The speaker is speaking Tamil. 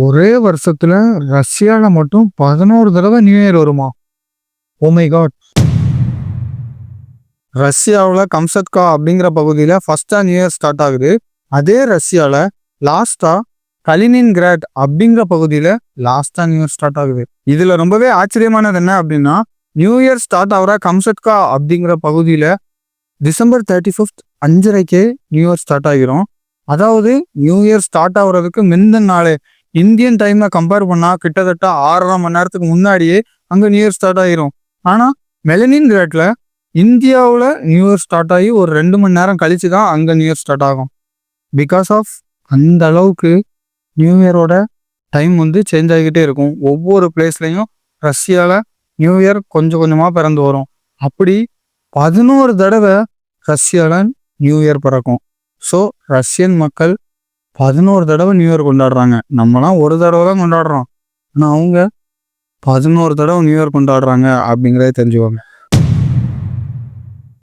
ஒரே வருஷத்துல ரஷ்யால மட்டும் 11 தடவை நியூ இயர் வருமா? Oh my God! ரஷ்யாவுல கம்சத்கா அப்படிங்கிற பகுதியில ஃபர்ஸ்டா நியூ இயர் ஸ்டார்ட் ஆகுது. அதே ரஷ்யால லாஸ்டா கலினின்கிராட் அப்படிங்கிற பகுதியில லாஸ்டா நியூ இயர் ஸ்டார்ட் ஆகுது. இதுல ரொம்பவே ஆச்சரியமானது என்ன அப்படின்னா, நியூ இயர் ஸ்டார்ட் ஆகுற கம்சத்கா அப்படிங்கிற பகுதியில டிசம்பர் 31 5:30க்கே நியூ இயர் ஸ்டார்ட் ஆகிரும். அதாவது நியூ இயர் ஸ்டார்ட் ஆகுறதுக்கு முந்தின நாளே இந்தியன் டைம்ல கம்பேர் பண்ணா கிட்டத்தட்ட 6.5 மணி நேரத்துக்கு முன்னாடியே அங்க நியூ இயர் ஸ்டார்ட் ஆகிரும். ஆனா மெலனின்கிராட்ல இந்தியாவில் நியூ இயர் ஸ்டார்ட் ஆகி ஒரு 2 மணி நேரம் கழிச்சு தான் அங்க நியூ இயர் ஸ்டார்ட் ஆகும். பிகாஸ் ஆஃப் அந்த அளவுக்கு நியூ இயரோட டைம் சேஞ்ச் ஆகிக்கிட்டே இருக்கும். ஒவ்வொரு பிளேஸ்லையும் ரஷ்யால நியூ இயர் கொஞ்சம் கொஞ்சமா பிறந்து வரும். அப்படி 11 தடவை ரஷ்யால நியூ இயர் பிறக்கும். ஸோ ரஷ்யன் மக்கள் 11 தடவை நியூ இயர் கொண்டாடுறாங்க. நம்மலாம் ஒரு தடவை தான் கொண்டாடுறோம். ஆனால் அவங்க 11 தடவை நியூ இயர் கொண்டாடுறாங்க அப்படிங்கிறத தெரிஞ்சுக்கோங்க.